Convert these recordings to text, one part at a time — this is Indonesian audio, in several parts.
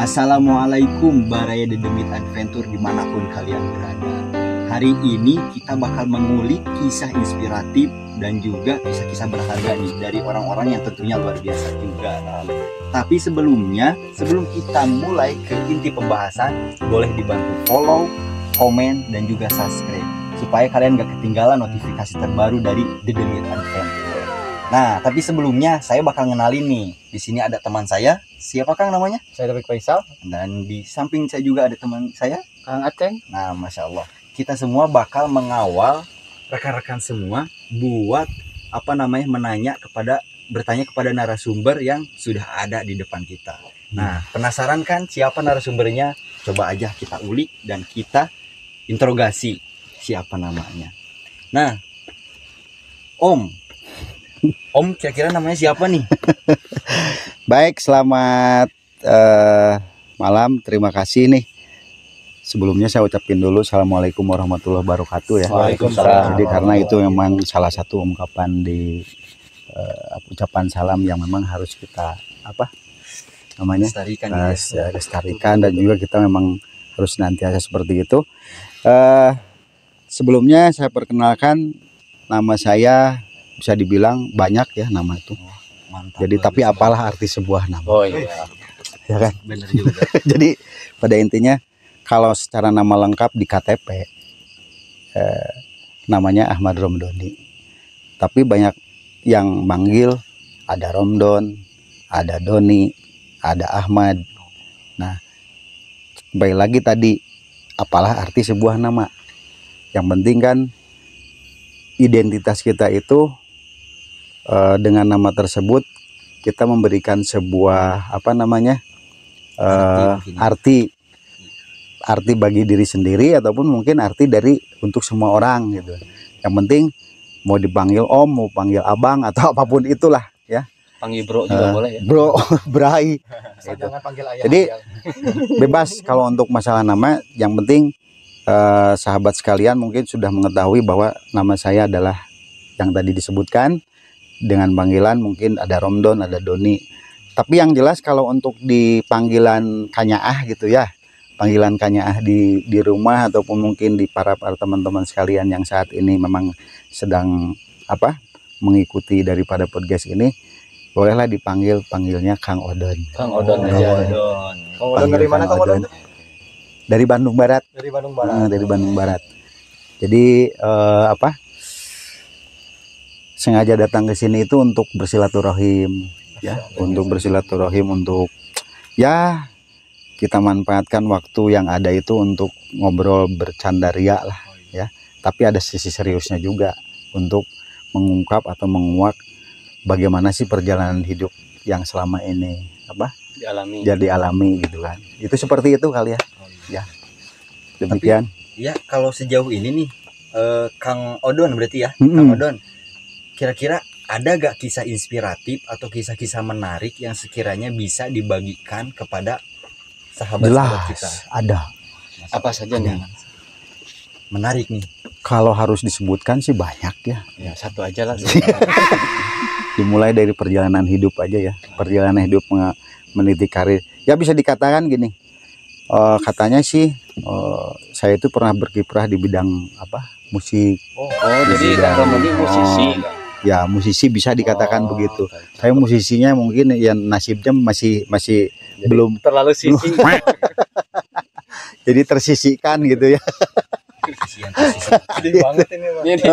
Assalamualaikum Baraya Dedemit Adventure dimanapun kalian berada. Hari ini kita bakal mengulik kisah inspiratif dan juga kisah-kisah berharga nih dari orang-orang yang tentunya luar biasa juga. Tapi sebelum kita mulai ke inti pembahasan, boleh dibantu follow, komen, dan juga subscribe supaya kalian gak ketinggalan notifikasi terbaru dari Dedemit Adventure. Nah, tapi sebelumnya saya bakal ngenalin nih. Di sini ada teman saya. Siapa Kang namanya? Saya Taufik Faisal. Dan di samping saya juga ada teman saya, Kang Aceng. Nah, Masya Allah. Kita semua bakal mengawal rekan-rekan semua buat bertanya kepada narasumber yang sudah ada di depan kita. Nah, penasaran kan siapa narasumbernya? Coba aja kita ulik dan kita interogasi siapa namanya. Nah, Om kira-kira namanya siapa nih? Baik, selamat malam. Terima kasih nih. Sebelumnya saya ucapin dulu Assalamualaikum warahmatullahi wabarakatuh ya. Waalaikumsalam. Jadi karena itu memang salah satu ungkapan di ucapan salam yang memang harus kita lestarikan dan juga kita memang harus nantiasa seperti itu. Sebelumnya saya perkenalkan, nama saya bisa dibilang banyak ya nama itu. Mantap. Jadi tapi apalah arti sebuah nama? Oh iya. Ya kan? Bener juga. Jadi pada intinya kalau secara nama lengkap di KTP namanya Ahmad Romdoni. Tapi banyak yang manggil, ada Romdon, ada Doni, ada Ahmad. Nah, baik lagi tadi apalah arti sebuah nama? Yang penting kan identitas kita itu dengan nama tersebut kita memberikan sebuah arti bagi diri sendiri ataupun mungkin arti dari untuk semua orang gitu. Yang penting mau dipanggil Om, mau panggil Abang atau apapun itulah ya. Panggil Bro juga boleh ya. Bro, Brai. Gitu. Jangan panggil ayah. Jadi bebas kalau untuk masalah nama. Yang penting sahabat sekalian mungkin sudah mengetahui bahwa nama saya adalah yang tadi disebutkan. Dengan panggilan mungkin ada Romdon, ada Doni. Tapi yang jelas kalau untuk di panggilan Kanyaah gitu ya, panggilan Kanyaah di rumah ataupun mungkin di para teman-teman sekalian yang saat ini memang sedang mengikuti daripada podcast ini, bolehlah panggilnya Kang Odon. Kang Odon aja. Kang Odon dari mana Kang Odon? Dari Bandung Barat. Dari Bandung Barat. Dari Bandung Barat. Jadi sengaja datang ke sini itu untuk bersilaturahim ya, untuk bersilaturahim, untuk ya kita manfaatkan waktu yang ada itu untuk ngobrol bercandaria lah ya. Tapi ada sisi seriusnya juga untuk mengungkap atau menguak bagaimana sih perjalanan hidup yang selama ini dialami gitu kan. Itu seperti itu kali ya. Ya. Demikian. Tapi, ya kalau sejauh ini nih Kang Odon berarti ya. Kang Odon, kira-kira ada gak kisah inspiratif atau kisah-kisah menarik yang sekiranya bisa dibagikan kepada sahabat-sahabat kita? Ada. Apa saja nih? Menarik nih. Kalau harus disebutkan sih banyak ya. Ya satu aja lah. Dimulai dari perjalanan hidup aja ya. Perjalanan hidup meniti karir. Ya bisa dikatakan gini. Katanya sih saya itu pernah berkiprah di bidang musik. Jadi Kang Romdoni musisi. Ya musisi bisa dikatakan begitu. Saya musisinya mungkin yang nasibnya masih jadi belum terlalu sisi. Jadi tersisihkan gitu ya. Sedih banget ini Bang. Jadi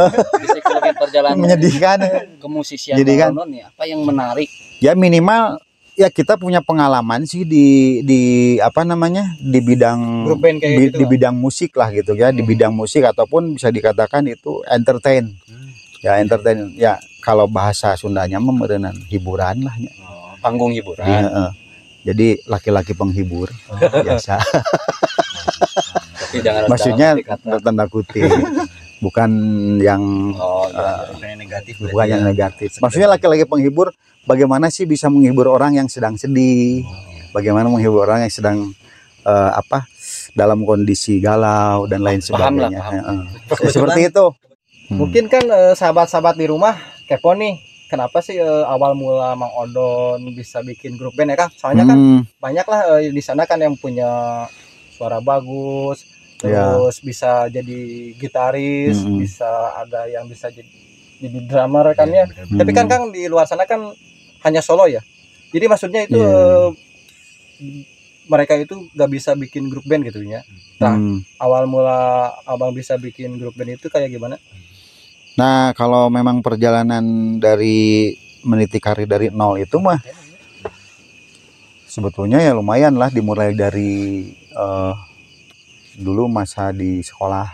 psikologi perjalanan menyedihkan kemusisian jadi kan Romdon ya. Apa yang menarik? Ya minimal ya kita punya pengalaman sih di bidang di bidang musik lah gitu ya, di bidang musik ataupun bisa dikatakan itu entertain. Ya entertain ya, kalau bahasa Sundanya memerenan hiburan lah ya. Panggung hiburan. Jadi laki-laki penghibur biasa. Tapi jangan maksudnya tanda kutip. Bukan yang bukan yang negatif. Maksudnya laki-laki penghibur, bagaimana sih bisa menghibur orang yang sedang sedih? Bagaimana menghibur orang yang sedang dalam kondisi galau dan lain sebagainya. Paham. Seperti itu. Mungkin kan sahabat-sahabat di rumah kepo nih, kenapa sih awal mula Mang Odon bisa bikin grup band ya Kang? Soalnya kan banyak lah di sana kan yang punya suara bagus, terus bisa jadi gitaris, bisa ada yang bisa jadi drummer kan ya. Tapi kan Kang di luar sana kan hanya solo ya. Jadi maksudnya itu mereka itu gak bisa bikin grup band gitu ya. Nah, awal mula Abang bisa bikin grup band itu kayak gimana? Nah, kalau memang perjalanan dari meniti karir dari nol itu mah sebetulnya ya lumayan lah, dimulai dari dulu masa di sekolah.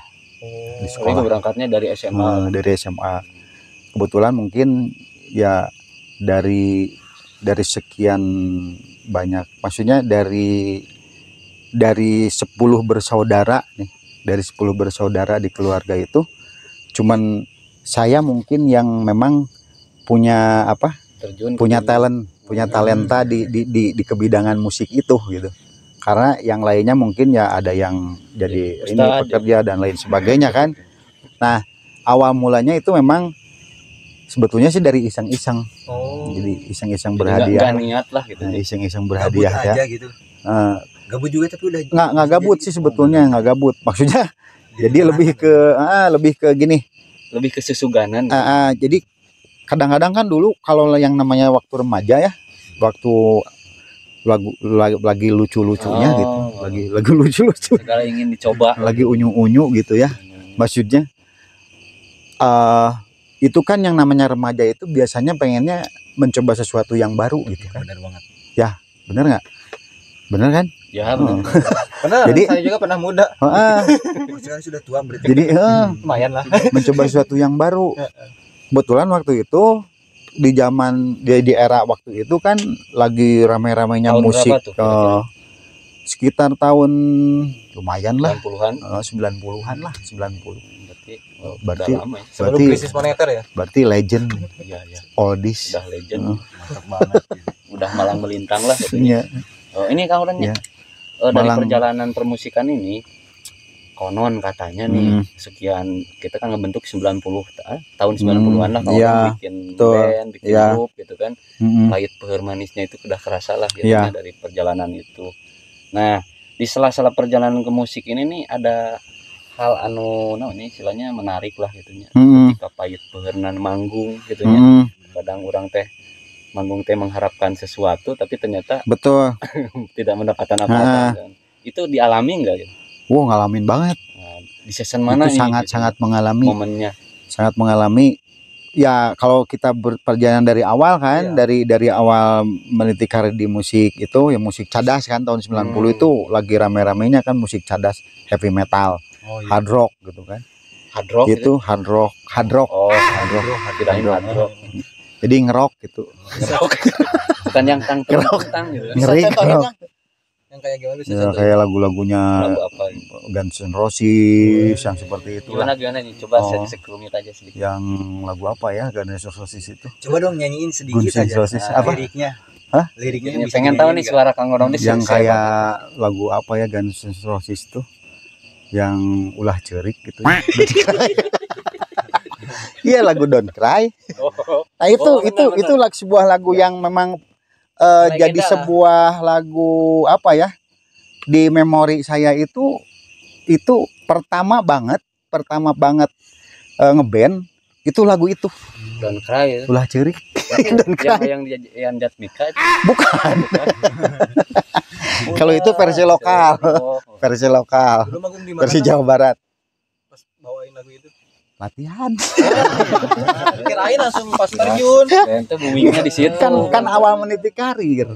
Di sekolah. Berangkatnya dari SMA. Dari SMA. Kebetulan mungkin ya dari sekian banyak, maksudnya dari 10 bersaudara nih, dari 10 bersaudara di keluarga itu cuman saya mungkin yang memang punya talenta di kebidangan musik itu gitu. Karena yang lainnya mungkin ya ada yang jadi ini pekerja dan lain sebagainya kan. Nah, awal mulanya itu memang sebetulnya sih dari iseng-iseng. Jadi iseng-iseng berhadiah. Nggak niat lah gitu. Nah, iseng-iseng berhadiah ya. Aja gitu. Gabut juga tapi udah nggak gabut sih sebetulnya, nggak gabut. Maksudnya jadi lebih ke gini. Lebih ke sesuganan. Jadi kadang-kadang kan dulu kalau yang namanya waktu remaja ya, waktu lagi lucu-lucunya gitu, lagi lucu-lucu. Segala ingin dicoba. Lagi unyu-unyu gitu ya. Maksudnya itu kan yang namanya remaja itu biasanya pengennya mencoba sesuatu yang baru gitu kan. Benar banget. Ya, benar nggak? Benar kan? Ya benar. Benar. Jadi saya juga pernah muda. Sekarang sudah tua berarti. Jadi Lumayan lah. mencoba sesuatu yang baru. Kebetulan waktu itu di era waktu itu kan lagi rame-ramenya Tahun musik berapa tuh, sekitar tahun lumayan lah 90-an. 90-an lah 90. Berarti udah lama ya. Sebelum krisis moneter ya. Berarti legend. Iya. Oldies. Udah legend. Mantap banget. Udah malang melintang lah gitu. Iya. Ini Kang Urannya. Dari perjalanan permusikan ini konon katanya nih sekian kita kan ngebentuk tahun 90-an lah kalau bikin band, bikin grup gitu kan. Pahit peheur manisnya itu udah kerasa lah gitu dari perjalanan itu. Nah, di sela-sela perjalanan ke musik ini nih ada hal ini istilahnya menarik lah gitunya. Ketika pahit peheuran manggung gitunya. Kadang orang manggung mengharapkan sesuatu tapi ternyata betul tidak mendapatkan apa-apa. Itu dialami enggak gitu? Ngalamin banget. Nah, di season mana itu sangat mengalami momennya? Sangat mengalami. Ya kalau kita berperjalanan dari awal kan, dari awal meniti karir di musik itu ya musik cadas kan tahun 90 itu lagi rame-ramenya kan musik cadas, heavy metal, hard rock gitu kan. Hard rock itu hard rock. Kirain hard rock. Jadi ngerok gitu. Bukan yang tang gitu. Ngerik rock. Yang kayak gimana sih? Kayak lagu-lagunya Guns N' Roses yang seperti itu. Gimana nih? Coba saya sekelumit aja sedikit. Yang lagu apa ya Guns N' Roses itu? Coba dong nyanyiin sedikit Guns N' Roses apa? Liriknya. Liriknya pengen tahu nih suara Kang Uron yang kayak lagu apa ya Guns N' Roses itu? Yang ulah cerik gitu. Iya lagu Don't Cry. Nah itu sebuah lagu yang memang jadi sebuah lagu apa ya di memori saya itu pertama banget ngeband itu lagu itu. Don't Cry. Ulah cerik. Don't Cry. Yang Jatmika. Bukan. Kalau itu versi lokal. Versi lokal. Versi Jawa Barat. Pas bawain lagu itu. Latihan. Kirain langsung pas terjun. Itu boomingnya di situ. Kan awal meniti karir.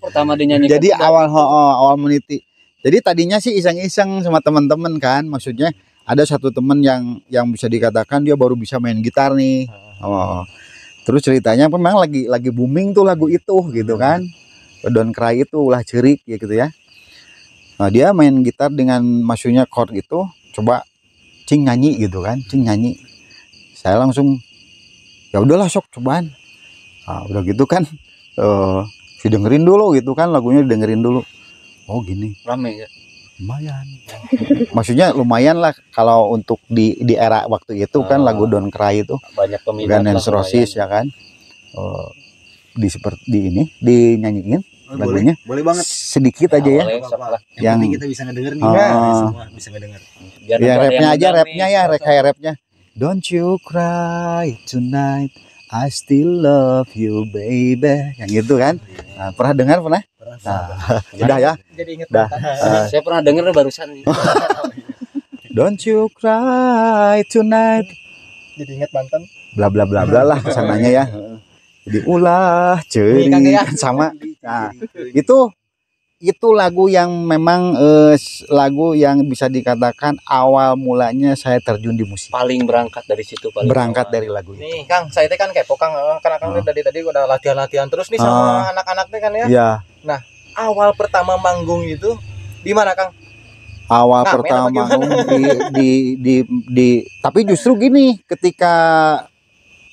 Pertama dinyanyikan. Jadi awal meniti. Jadi tadinya sih iseng-iseng sama teman-teman kan, maksudnya ada satu teman yang bisa dikatakan dia baru bisa main gitar nih. Terus ceritanya memang lagi booming tuh lagu itu gitu kan. Don't Cry itu ulah cerik ya gitu ya. Nah, dia main gitar dengan maksudnya chord itu, coba Cing nyanyi gitu kan, Cing nyanyi. Saya langsung ya udahlah sok cobaan. Nah, udah gitu kan dengerin dulu gitu kan, lagunya dengerin dulu. Oh gini. Rame ya. Lumayan. Maksudnya lumayan lah kalau untuk di era waktu itu kan lagu Don't Cry itu. Banyak peminat Guns N' Roses ya kan. di ini dinyanyiin lagunya. Boleh banget. Sedikit aja ya. Yang penting kita bisa ngedenger nih. Semua bisa ngedenger. Ya rapnya aja, rapnya ya, kayak rapnya. Don't you cry tonight, I still love you baby. Yang itu kan. Nah, pernah dengar pernah? Nah, udah ya. Jadi inget Dah. Saya pernah denger barusan. Don't you cry tonight. jadi inget mantan. Bla bla bla bla lah kesananya ya. Jadi ulah ceri sama. Nah, itu lagu yang memang lagu yang bisa dikatakan awal mulanya saya terjun di musik. Paling berangkat dari situ paling. Berangkat dari lagu itu. Nih Kang, saya teh kan kepo Kang, karena Kang dari tadi udah latihan terus nih sama anak-anak nih kan ya. Iya. Nah, awal pertama manggung itu di mana Kang? Awal pertama manggung di tapi justru gini, ketika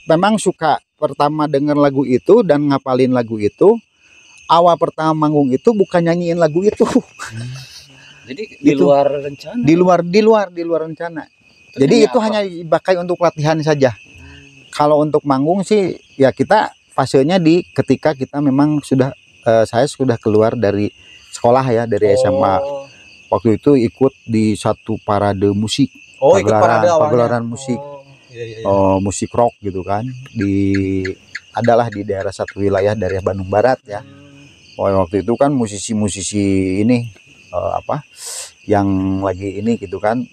memang suka pertama denger lagu itu dan ngapalin lagu itu, awal pertama manggung itu bukan nyanyiin lagu itu. Jadi di luar rencana. Di luar rencana. Jadi itu hanya dipakai untuk latihan saja. Kalau untuk manggung sih ya kita fasenya di ketika kita memang sudah saya sudah keluar dari sekolah ya, dari SMA. Waktu itu ikut di satu parade musik. Pagelaran musik. Musik rock gitu kan, adalah di daerah satu wilayah dari Bandung Barat ya. Waktu itu kan musisi-musisi ini yang lagi ini gitu kan,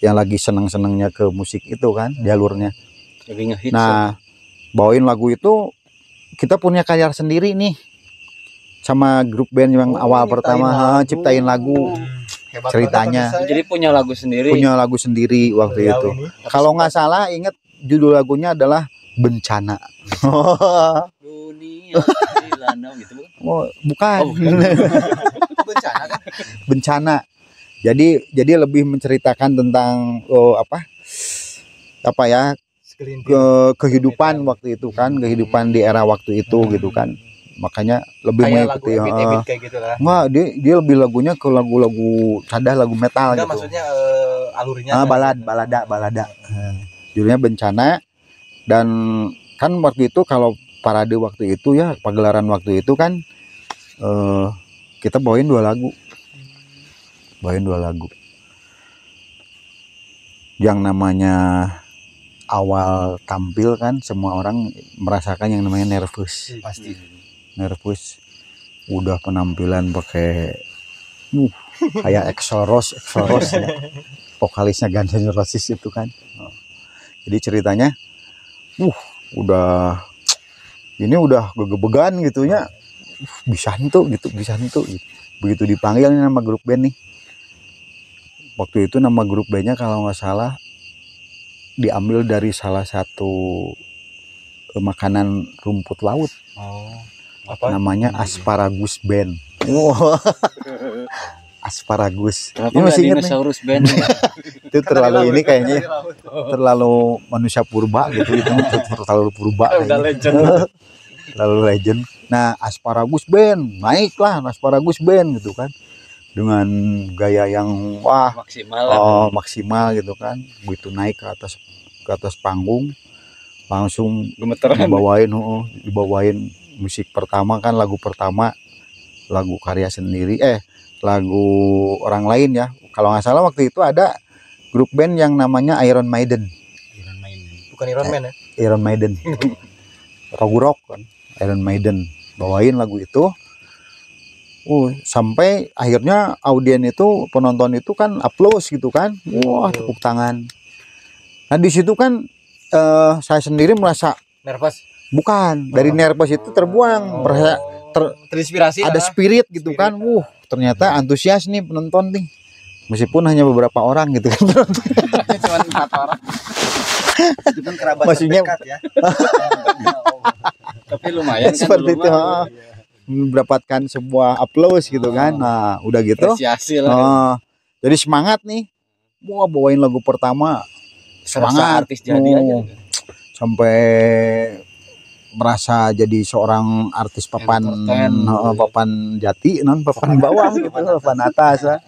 yang lagi seneng-senengnya ke musik itu kan jalurnya. Nah, bawain lagu itu kita punya karya sendiri nih sama grup band yang awal pertama ciptain lagu. Ceritanya jadi punya lagu sendiri waktu itu. Kalau nggak salah inget judul lagunya adalah Bencana. Dunia dilanda gitu. Bukan. Bencana kan? Bencana. Jadi lebih menceritakan tentang kehidupan waktu itu kan, kehidupan di era waktu itu gitu kan. Makanya lebih mengikuti kayak gitu lah. Enggak, dia lebih lagunya ke lagu-lagu sadah, lagu metal. Enggak, gitu. Maksudnya alurnya balada. Judulnya Bencana. Dan kan waktu itu kalau parade waktu itu ya, pagelaran waktu itu kan kita bawain dua lagu. Yang namanya awal tampil kan semua orang merasakan yang namanya nervous. Pasti. Nervous, udah penampilan pakai kayak Exoros ya. Vokalisnya Guns N' Roses itu kan. Jadi ceritanya udah gegebegan gitunya, bisa entuk. Begitu dipanggil nama grup band nih, waktu itu nama grup bandnya kalau nggak salah diambil dari salah satu makanan rumput laut. Namanya Asparagus Band. Asparagus. Kenapa ini masih ingat dinosaurus band? Itu terlalu ini kayaknya terlalu manusia purba gitu, itu terlalu purba. Terlalu legend. Nah, Asparagus Band, naiklah Asparagus Band gitu kan. Dengan gaya yang maksimal gitu kan. Begitu naik ke atas panggung langsung gemeteran. Dibawain musik pertama kan, lagu pertama lagu karya sendiri, lagu orang lain ya. Kalau nggak salah waktu itu ada grup band yang namanya Iron Maiden. Bukan Iron Man ya? Iron Maiden. Rock kan. Iron Maiden bawain lagu itu. Sampai akhirnya audien itu, penonton itu kan applause gitu kan. Tepuk tangan. Nah di situ kan saya sendiri merasa nervous. Bukan, dari nervous itu terbuang, merasa terinspirasi, ada spirit gitu kan. Ternyata antusias nih penonton nih. Meskipun hanya beberapa orang gitu kan. Cuma 4 orang. Itu kan kerabat maksudnya terdekat ya. Tapi lumayan kan seperti itu. Mendapatkan sebuah applause gitu kan. Nah, udah gitu. Apresiasi lah. Jadi semangat nih. Bawain lagu pertama. Semangat artis jadi aja. Sampai merasa jadi seorang artis papan jati, papan bawah gitu, papan atas lah.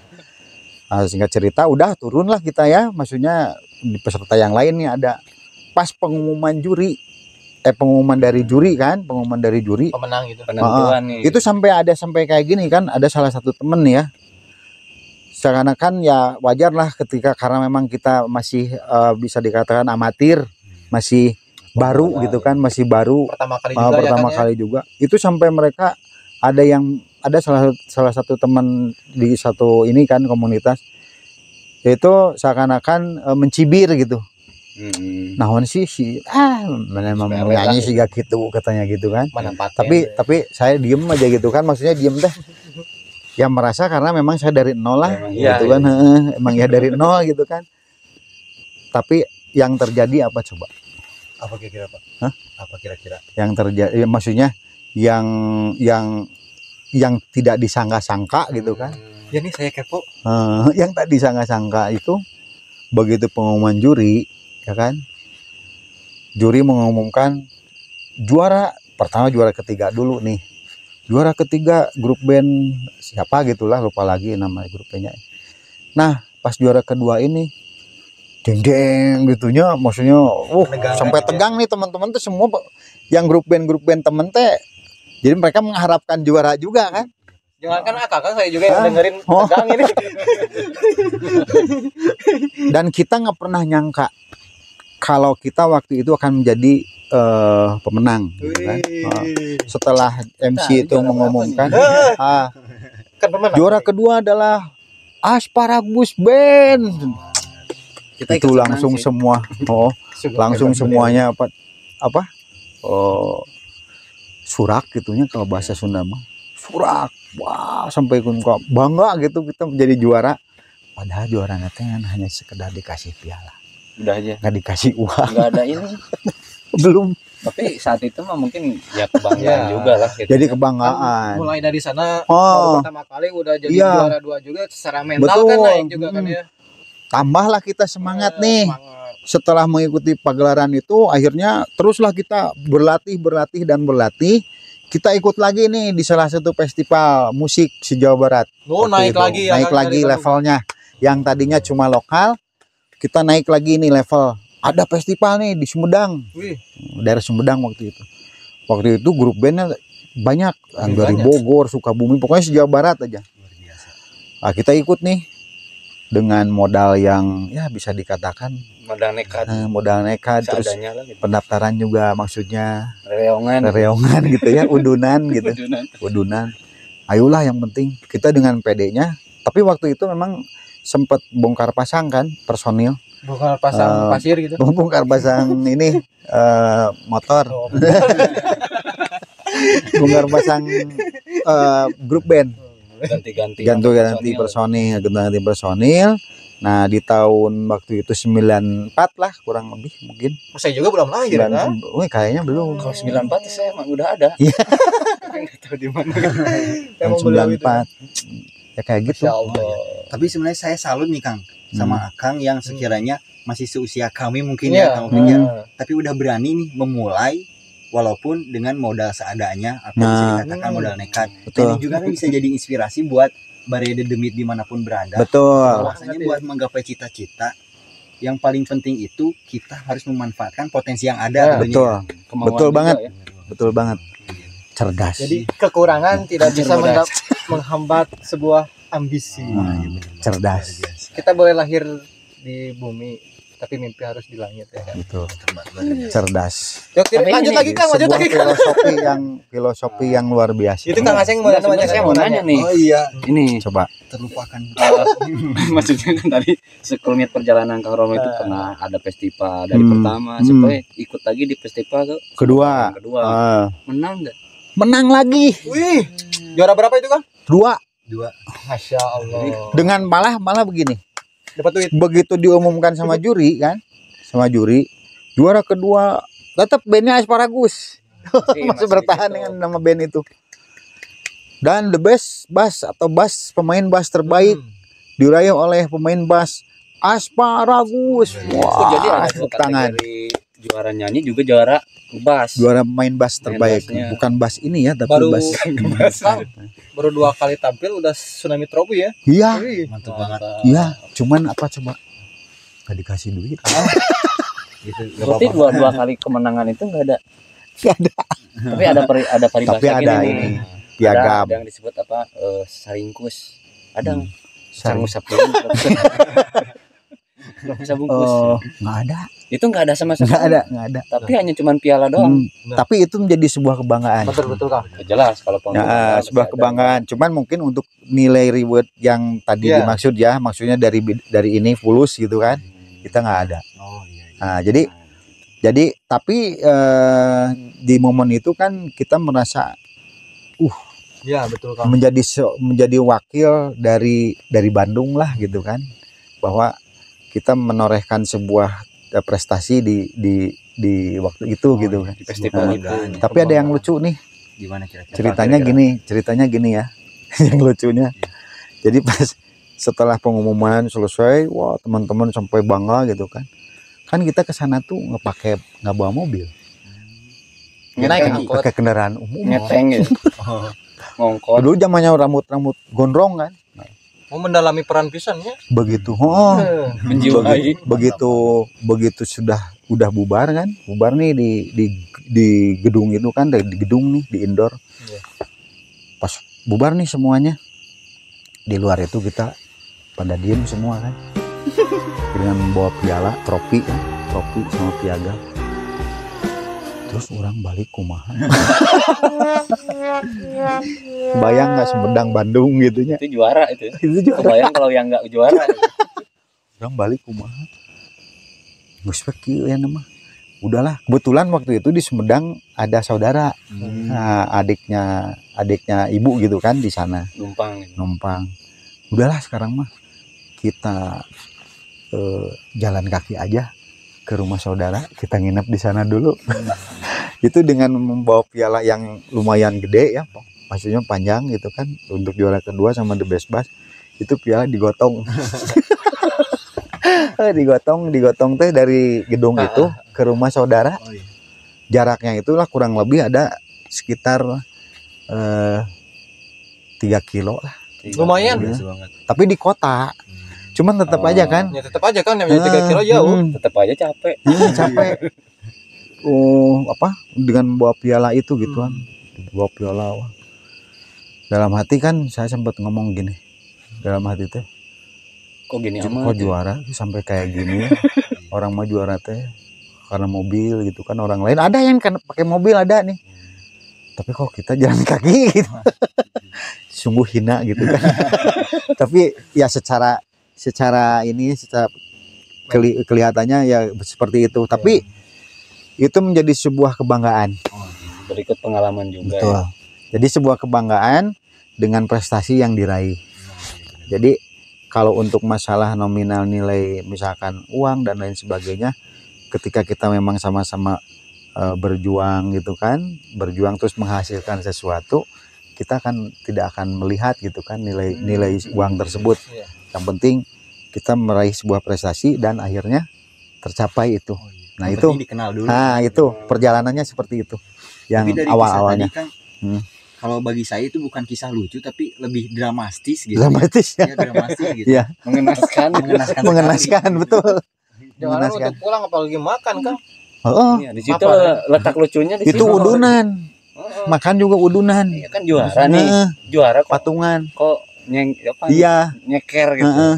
Singkat cerita udah turunlah kita ya, maksudnya di peserta yang lain nih ada. Pas pengumuman juri pengumuman dari juri kan, pengumuman dari juri. Pemenang gitu. Penentuan nih. Itu sampai kayak gini kan, ada salah satu temen nih ya. Seakan-akan ya wajar lah ketika karena memang kita masih bisa dikatakan amatir, masih baru gitu kan, masih baru Pertama kali juga pertama kali juga. Itu sampai mereka ada salah satu teman di satu ini kan komunitas itu seakan-akan mencibir gitu. Naon sih memang nyanyi sih gak gitu katanya gitu kan. Tapi saya diem aja gitu kan, maksudnya diem teh ya merasa karena memang saya dari nol lah gitu kan. Emang ya dari nol gitu kan. Tapi yang terjadi apa coba? Apa kira-kira Pak? Apa kira-kira? Yang terjadi ya, maksudnya yang tidak disangka-sangka gitu kan. Ya nih saya kepo. Yang tak disangka-sangka itu begitu pengumuman juri ya kan, juri mengumumkan juara pertama, juara ketiga dulu nih, juara ketiga grup band siapa gitulah, lupa lagi nama grup bandnya. Nah pas juara kedua ini deng gitunya, maksudnya sampai tegang nih teman-teman tuh semua yang grup band temen teh, jadi mereka mengharapkan juara juga kan. Jangan kan kakak saya juga yang dengerin tegang ini. Dan kita nggak pernah nyangka kalau kita waktu itu akan menjadi pemenang gitu kan. Setelah MC itu mengumumkan Kan pemenang. juara kedua adalah Asparagus Band. Itu langsung semua langsung semuanya apa surak gitunya kalau bahasa Sunda mah, surak. Wah, sampai bangga gitu kita menjadi juara. Padahal juara nanti hanya sekedar dikasih piala. Udah aja. Nggak dikasih uang. Nggak ada ini. Belum. Tapi saat itu mah mungkin ya kebanggaan juga lah. Gitu. Jadi kebanggaan. Mulai dari sana baru pertama kali udah jadi juara 2 juga, secara mental kan naik juga kan ya. Tambahlah kita semangat nih. Setelah mengikuti pagelaran itu, akhirnya teruslah kita berlatih. Kita ikut lagi nih di salah satu festival musik se-Jawa Barat. Naik lagi levelnya. Yang tadinya cuma lokal, kita naik lagi nih level. Ada festival nih di Sumedang. Daerah Sumedang waktu itu. Waktu itu grup bandnya banyak, dari Bogor, Sukabumi, pokoknya se-Jawa Barat aja. Nah, kita ikut nih dengan modal yang ya bisa dikatakan modal nekat terus gitu. Pendaftaran juga maksudnya reongan gitu ya, udunan gitu. Udunan. Ayolah yang penting kita dengan PD-nya. Tapi waktu itu memang sempat bongkar pasang kan personil. Bongkar pasang pasir gitu. Bongkar pasang ini motor. Bongkar pasang grup band. Ganti personil. Nah di tahun waktu itu 94 lah kurang lebih mungkin. Saya juga belum lahir kan? Kayaknya belum. Kalau 94 saya emang udah ada. Iya. Nggak tahu di mana. Tahun 94. Ya kayak gitu. Tapi sebenarnya saya salut nih Kang sama Akang yang sekiranya masih seusia kami mungkin ya Kang Opik ya. Tapi udah berani nih memulai walaupun dengan modal seadanya atau bisa dikatakan modal nekat. Ini juga kan bisa jadi inspirasi buat Barede Demit dimanapun berada. Betul. Rasanya buat menggapai cita-cita yang paling penting itu kita harus memanfaatkan potensi yang ada. Betul. Betul banget. Betul banget. Cerdas. Jadi kekurangan tidak bisa menghambat sebuah ambisi. Cerdas. Kita boleh lahir di bumi tapi mimpi harus di langit ya kan. Betul. Cerdas. Lanjut lagi Kang, filosofi yang luar biasa. Itu Kang Aceng mau nanya nih. Oh iya, ini coba terlupakan. Maksudnya kan tadi sekelumit perjalanan Kang Romo itu pernah ada festival dari pertama sampai ikut lagi di festival kedua. Menang nggak? Menang lagi. Wih, juara berapa itu Kang? Dua. Masya Allah. Dengan malah begini. Dapat duit. Begitu diumumkan sama juri kan, juara kedua tetap bandnya Asparagus. Masih bertahan dengan nama band itu. Dan the best bass atau pemain bass terbaik diraih oleh pemain bass Asparagus. Wah, jadi ada tepuk tangan. Juara nyanyi juga juara bass. Juara pemain bass terbaik. Bukan bass ini ya, tapi bass. Baru 2 kali tampil udah tsunami trofi ya. Iya. Mantap banget. Iya, cuman apa coba? Gak dikasih duit. Berarti dua kali kemenangan itu nggak ada Tapi ada peribahasa Tapi ada gini ini, nih. piagam. Ada yang disebut apa? Saringkus. Ada Saring. sarung sapu. Nggak bisa bungkus. Oh, nggak ada. Itu nggak ada sama sekali. Nggak ada. Tapi hanya cuman piala doang. Tapi itu menjadi sebuah kebanggaan. Betul Kang. Jelas kalau Ya, sebuah kebanggaan. Cuman mungkin untuk nilai reward yang tadi Iya. dimaksud ya, maksudnya dari ini fulus gitu kan, kita nggak ada. Oh iya. Nah, jadi tapi di momen itu kan kita merasa Iya, betul Kang. menjadi wakil dari Bandung lah gitu kan, bahwa kita menorehkan sebuah prestasi di waktu itu gitu kan. di festival Nah, itu. Tapi ada yang lucu nih. Gimana kira-kira? Ceritanya gini ya. Yang lucunya. Jadi pas setelah pengumuman selesai, wah teman-teman sampai bangga gitu kan. Kan kita ke sana tuh nggak bawa mobil. Naik angkot. Pakai kendaraan umum. Ngeteng ya. Oh, Ngongkot. Dulu zamannya rambut gondrong kan. Mau mendalami peran pisannya. Begitu. Menjiwai. Begitu udah bubar kan. Bubar nih di gedung itu kan, di gedung nih di indoor. Iya. Pas bubar nih semuanya. Di luar itu kita pada diem semua kan. Dengan membawa piala, trofi sama piagam. Terus orang balik kumaha. Bayang nggak Sumedang Bandung gitunya. Itu juara itu. Itu juga Kebayang kalau yang nggak juara. orang balik kumaha. Geus kieu ya nama. Udahlah, kebetulan waktu itu di Sumedang ada saudara. Nah, adiknya ibu gitu kan di sana numpang. Udahlah sekarang mah kita jalan kaki aja ke rumah saudara, kita nginep di sana dulu. Itu dengan membawa piala yang lumayan gede ya, maksudnya panjang gitu kan, untuk juara kedua sama the best bass. Itu piala digotong. digotong teh dari gedung itu ke rumah saudara. Oh, iya. Jaraknya itulah kurang lebih ada sekitar 3 kilo lah. Lumayan. Iya. Biasa banget. Tapi di kota. Cuman tetap Oh. aja kan. Ya tetap aja kan namanya 3 kilo jauh. Tetap aja capek. Capek. Dengan bawa piala itu gitu kan. Bawa piala. Wah. Dalam hati kan saya sempat ngomong gini. Dalam hati teh, Kok gini kok amat? juara sampai kayak gini. Orang mah juara teh karena mobil gitu kan, orang lain ada yang kan pakai mobil ada nih. Tapi kok kita jalan kaki gitu. Sungguh hina gitu kan. Tapi ya secara kelihatannya ya seperti itu. Tapi itu menjadi sebuah kebanggaan. Berikut pengalaman juga. Betul. Jadi sebuah kebanggaan dengan prestasi yang diraih. Jadi kalau untuk masalah nominal nilai misalkan uang dan lain sebagainya, ketika kita memang sama-sama berjuang gitu kan, berjuang terus menghasilkan sesuatu, kita kan tidak akan melihat gitu kan nilai uang tersebut. Iya. Yang penting kita meraih sebuah prestasi dan akhirnya tercapai itu. Nah Yang itu, penting dikenal dulu. nah itu perjalanannya seperti itu. Yang Tapi dari awal-awalnya. kisah tadi kan, kalau bagi saya itu bukan kisah lucu tapi lebih dramatis gitu. Dramatis ya. Ya, dramatis gitu. Iya. Mengenaskan. Mengenaskan betul. Jangan Mengenaskan. untuk pulang apalagi makan kan. Oh, Iya, di situ Apa? letak lucunya di itu situ. udunan. Oh, Makan juga udunan. iya kan juara nih. Juara kok Patungan. Iya. Nyeker gitu. Heeh.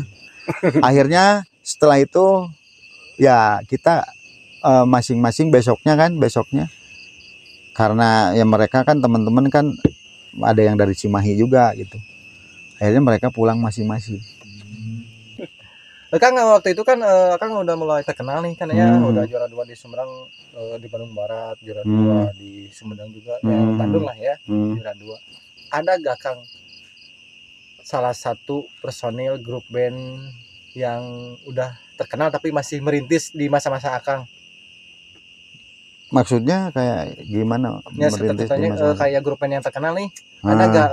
Akhirnya setelah itu ya kita masing-masing besoknya karena ya mereka kan teman-teman kan ada yang dari Cimahi juga gitu. Akhirnya mereka pulang masing-masing. Kang waktu itu kan Kang udah mulai terkenal nih kan ya, udah juara 2 di Sumedang, di Bandung Barat, juara 2 di Sumedang juga, ya Bandung lah ya, juara 2. Ada gak Kang salah satu personil grup band yang udah terkenal tapi masih merintis di masa-masa Akang? Maksudnya kayak gimana? Ya merintis di contohnya masa- kayak grup band yang terkenal nih, ada gak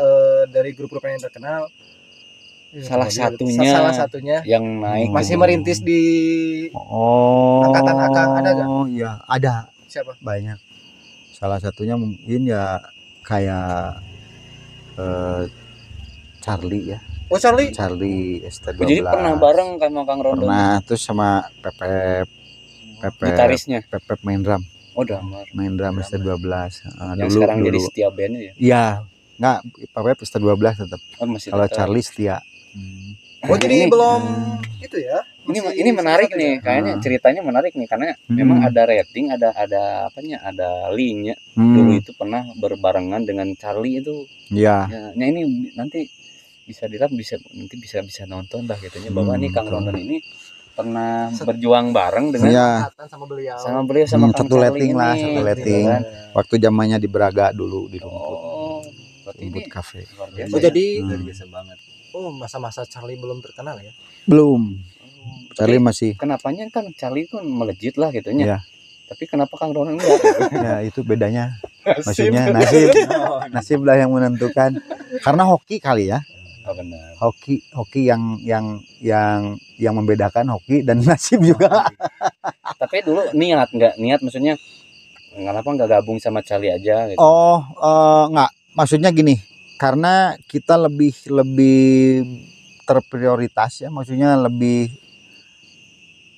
dari grup band yang terkenal? Salah satunya yang naik masih gitu. merintis di angkatan Akang ada gak? Oh iya, ada Siapa? banyak. Salah satunya mungkin ya kayak Charlie ya. Oh Charlie? Charlie ST12. Jadi pernah bareng kan sama Kang Rondo? Pernah, terus sama Pepep Gitarisnya. Pepep main drum. Oh, drummer. Main drum ST12. Yang sekarang jadi setia bandnya ya? Iya, nggak, Papep ST12 tetap. Oh, masih kalau tetap. Charlie setia. Oh, jadi belum itu ya? Ini menarik nih, kayaknya ceritanya menarik nih karena memang ada rating, ada apanya, ada linknya. Dulu itu pernah berbarengan dengan Charlie itu. Iya. Ya, nah ini nanti bisa dilihat, nanti bisa nonton lah gitunya bahwa nih Kang Rondon ini pernah berjuang bareng dengan sama beliau. Sama Kang satu Charlie letting ini. lah, satu letting. Kan? Waktu zamannya di Braga dulu di Rumput. Oh, Rumput Cafe. Oh, jadi luar biasa banget. Oh, masa-masa Charlie belum terkenal ya? Belum. Charlie masih. Kenapanya kan Charlie kan melejit lah gitunya. Iya. Tapi kenapa Kang Rondon enggak? Ya itu bedanya. Maksudnya nasib lah yang menentukan. Karena hoki kali ya. Oh, benar. Hoki yang membedakan hoki dan nasib juga. Tapi dulu niat maksudnya kenapa nggak gabung sama Charlie aja gitu? Oh, nggak. Maksudnya gini, karena kita lebih terprioritas ya, maksudnya lebih,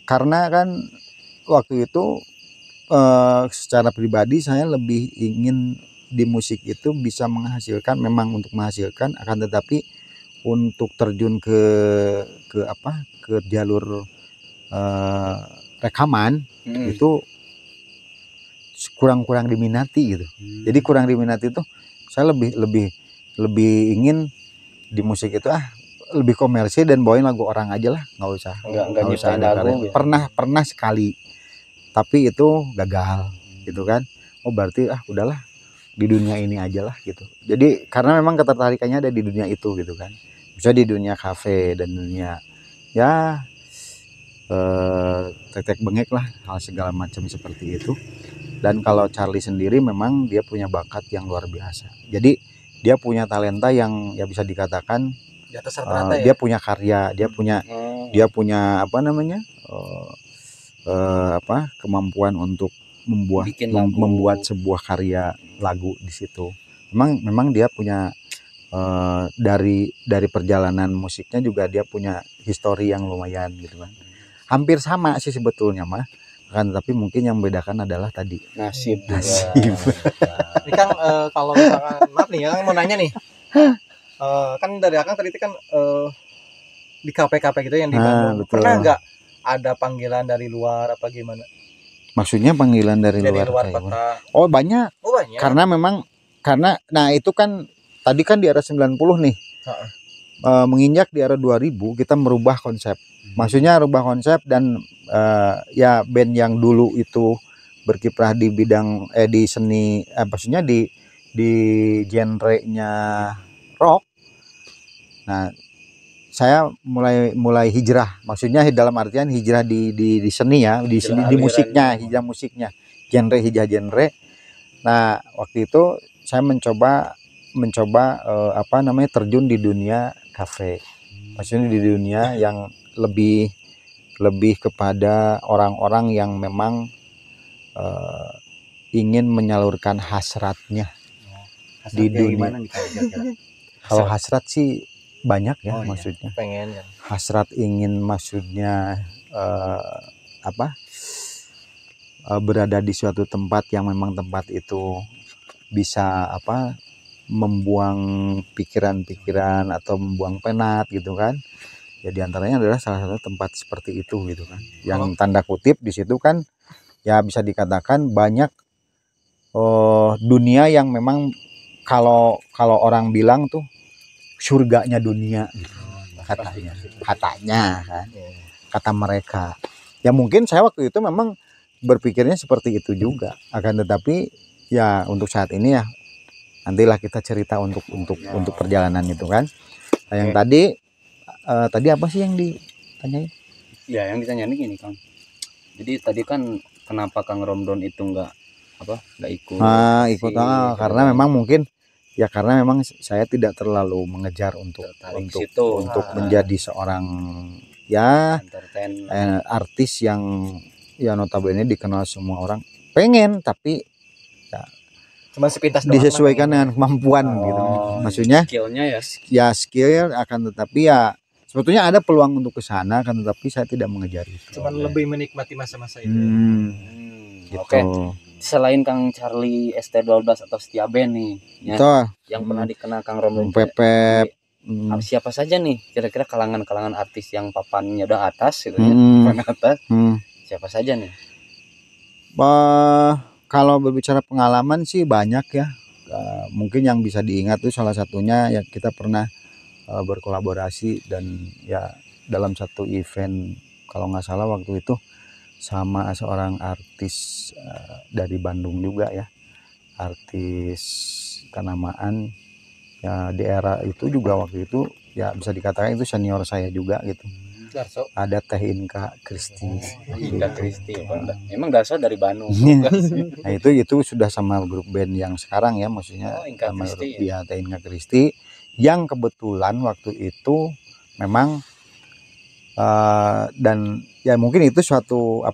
karena kan waktu itu secara pribadi saya lebih ingin di musik itu bisa menghasilkan, memang untuk menghasilkan, akan tetapi untuk terjun ke jalur rekaman itu kurang diminati gitu. Jadi kurang diminati itu saya lebih ingin di musik itu lebih komersil dan bawain lagu orang aja lah, nggak usah ada lagu. Gitu. Pernah sekali, tapi itu gagal gitu kan. Oh berarti udahlah di dunia ini aja lah gitu. Jadi karena memang ketertarikannya ada di dunia itu gitu kan. Bisa di dunia kafe dan dunia ya tek bengek lah, hal segala macam seperti itu. Dan kalau Charlie sendiri memang dia punya bakat yang luar biasa. Jadi dia punya talenta yang ya bisa dikatakan di atas rata-rata dia punya karya, dia punya kemampuan untuk membuat sebuah karya lagu di situ. Memang dia punya dari perjalanan musiknya juga dia punya histori yang lumayan gitu kan. Hampir sama sih sebetulnya mah. Kan tapi mungkin yang membedakan adalah tadi nasib. Ini Kang, kalau misalkan maaf nih ya, mau nanya nih, kan dari Akang tadi kan di kafe-kafe gitu yang di Bandung, pernah nggak ada panggilan dari luar apa gimana? Maksudnya panggilan dari luar kota? Oh banyak. Karena nah itu kan tadi kan di era 90 nih, menginjak di era 2000 kita merubah konsep. Maksudnya rubah konsep dan ya band yang dulu itu berkiprah di bidang di seni, maksudnya di genrenya rock. Nah, saya mulai hijrah. Maksudnya dalam artian hijrah di seni ya, di musiknya, hijrah musiknya, genre. Nah, waktu itu saya mencoba terjun di dunia kafe. Maksudnya di dunia yang lebih kepada orang-orang yang memang ingin menyalurkan hasratnya di dunia. Kalau hasrat sih banyak ya, maksudnya. Pengen ya. Hasrat ingin, maksudnya berada di suatu tempat yang memang tempat itu bisa membuang pikiran-pikiran atau membuang penat gitu kan. Ya diantaranya adalah salah satu tempat seperti itu gitu kan. Yang tanda kutip di situ kan ya bisa dikatakan banyak dunia yang memang kalau orang bilang tuh surganya dunia gitu. Katanya kan. Kata mereka. Ya mungkin saya waktu itu memang berpikirnya seperti itu juga. Akan tetapi ya untuk saat ini ya nantilah kita cerita untuk perjalanan itu kan. Nah, yang tadi apa sih yang ditanyain? Ya yang ditanyain gini Kang. Jadi tadi kan kenapa Kang Rondon itu nggak ikut? Ikut karena memang mungkin ya karena memang saya tidak terlalu mengejar untuk menjadi seorang ya artis yang ya notabene dikenal semua orang. Pengen tapi ya cuma sepintas disesuaikan dengan kemampuan gitu. Maksudnya skillnya skill akan tetapi ya sebetulnya ada peluang untuk ke sana kan, tetapi saya tidak mengejar itu. Cuman lebih menikmati masa-masa itu. Gitu. Oke. selain Kang Charlie ST12 atau Setia Band nih ya, Itu yang pernah dikenal Kang Romeo Pepep. siapa saja nih kira-kira kalangan artis yang papannya udah atas gitu ya, papan atas siapa saja nih? Kalau berbicara pengalaman sih banyak ya. Mungkin yang bisa diingat tuh salah satunya ya kita pernah berkolaborasi dan ya dalam satu event kalau nggak salah waktu itu sama seorang artis dari Bandung juga ya, artis kenamaan ya di era itu juga waktu itu ya bisa dikatakan itu senior saya juga gitu. Darso. Ada Teh Inka Kristi. Inka Kristi emang Darso dari Bandung. Nah itu sudah sama grup band yang sekarang ya, maksudnya Inka sama Kristi, ya Teh Inka Kristi yang kebetulan waktu itu memang dan ya mungkin itu suatu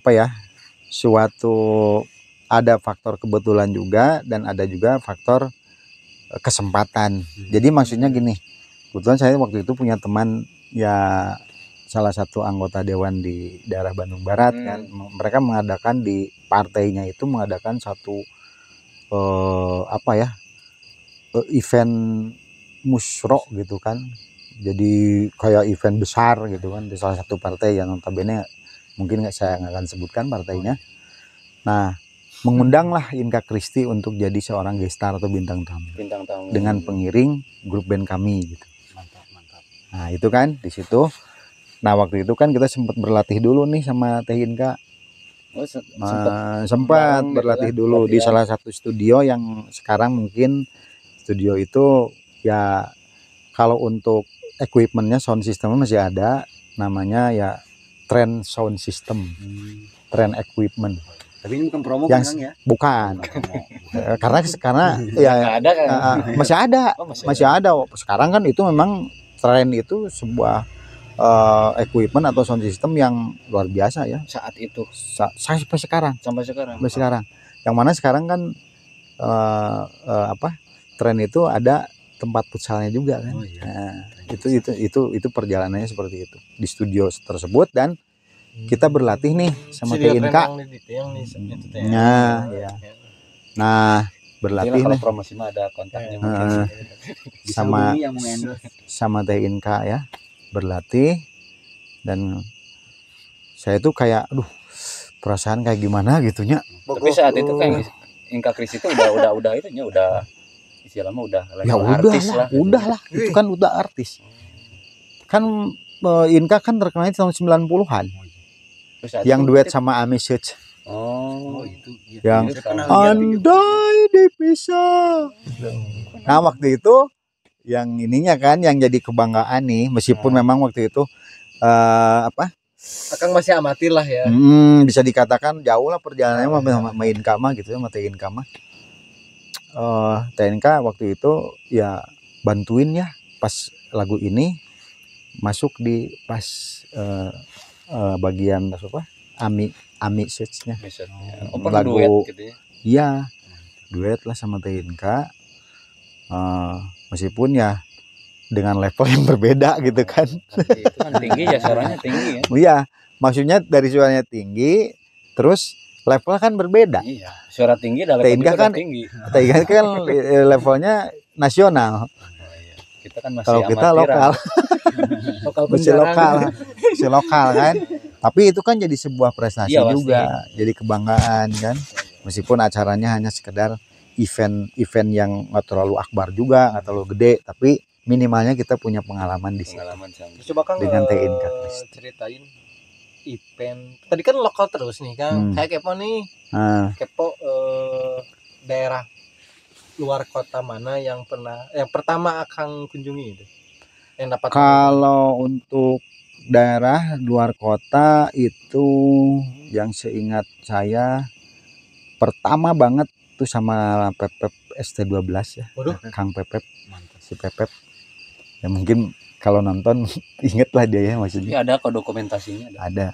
ada faktor kebetulan juga dan ada juga faktor kesempatan. Jadi maksudnya gini, kebetulan saya waktu itu punya teman ya salah satu anggota dewan di daerah Bandung Barat kan, mereka mengadakan di partainya itu mengadakan satu event musyrok gitu kan. Jadi kayak event besar gitu kan di salah satu partai yang notabene mungkin saya nggak akan sebutkan partainya. Nah, mengundanglah Inka Kristi untuk jadi seorang gestar atau bintang tamu dengan pengiring grup band kami gitu. Mantap. Nah itu kan di situ. Nah waktu itu kan kita sempat berlatih dulu nih sama Teh Inka. Sempat berlatih dulu di salah satu studio yang sekarang mungkin studio itu ya kalau untuk equipmentnya sound system masih ada, namanya ya Trend Sound System, Trend Equipment. Tapi ini bukan promo yang kan ya? Bukan. karena ya ada kan? Masih ada. Masih ada. Sekarang kan itu memang Trend itu sebuah equipment atau sound system yang luar biasa ya. Saat itu. Sampai sekarang. Sampai sekarang. Yang mana sekarang kan Trend itu ada tempat futsalnya juga kan. Oh, iya. Nah, itu perjalanannya seperti itu di studio tersebut dan kita berlatih nih sama Teh Inka. Nah, berlatih nih. Promosi mah ada kontaknya sama Teh Inka ya. Berlatih dan saya tuh kayak perasaan kayak gimana gitunya. Tapi saat itu kan Inka Kristi itu udah itunya udah istilahnya udah artis lah. Udah itu kan udah artis. Kan Inka kan terkenal tahun 90-an. Yang duet sama Ami Search. Oh, itu ya. Yang andai dipisah. Nah, waktu itu yang ininya kan yang jadi kebanggaan nih meskipun memang waktu itu Akang masih amatir lah ya. Bisa dikatakan jauh lah perjalanannya sama Inka mah gitu ya, sama Teh Inka mah. TNK waktu itu ya bantuin ya pas lagu ini masuk di pas bagian Ami search-nya. Lagu duet gitu ya. Iya, duet lah sama TNK. Meskipun ya dengan level yang berbeda gitu kan. Itu kan tinggi ya, suaranya tinggi ya. Iya, maksudnya dari suaranya tinggi terus level kan berbeda. Iya, suara tinggi dalam kan tinggi. Teinga kan levelnya nasional. Kita kan masih kalau kita lokal. masih lokal kan. Tapi itu kan jadi sebuah prestasi juga, jadi kebanggaan kan. Meskipun acaranya hanya sekedar event yang nggak terlalu akbar juga, nggak terlalu gede, tapi minimalnya kita punya pengalaman di sini. Coba Kang dengan TNK ceritain event tadi kan lokal terus nih Kang. Kayak kepo nih kepo daerah luar kota mana yang pertama akan kunjungi itu yang dapat. Kalau untuk daerah luar kota itu yang seingat saya pertama banget tuh sama Pepep ST12 ya. Waduh. Kang Pepep. Si Pepep ya mungkin kalau nonton inget lah dia ya maksudnya. Ada kok dokumentasinya. Ada.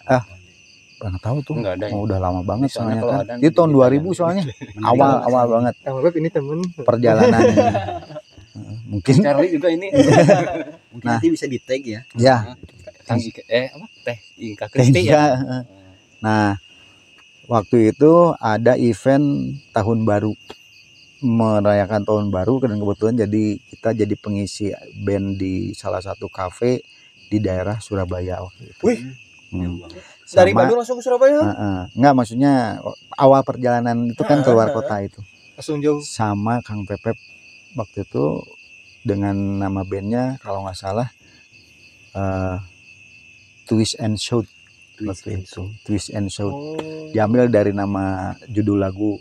Nggak tahu tuh. Nggak ada. Udah lama banget soalnya kan. Itu tahun 2000 soalnya. awal banget. Kang Web ini temen perjalanan. Mungkin Charlie juga ini. Mungkin nanti bisa di tag ya. Ya. Teh Inka Kristi ya. Nah, Waktu itu ada event tahun baru, merayakan tahun baru, dan kebetulan kita jadi pengisi band di salah satu kafe di daerah Surabaya waktu itu. Wih, Sama, dari Bandung langsung ke Surabaya? Enggak, maksudnya awal perjalanan itu kan keluar kota itu. Langsung jauh. Sama Kang Pepep waktu itu dengan nama bandnya kalau nggak salah Twist and Shout. Waktu itu Twist and Shout diambil dari nama judul lagu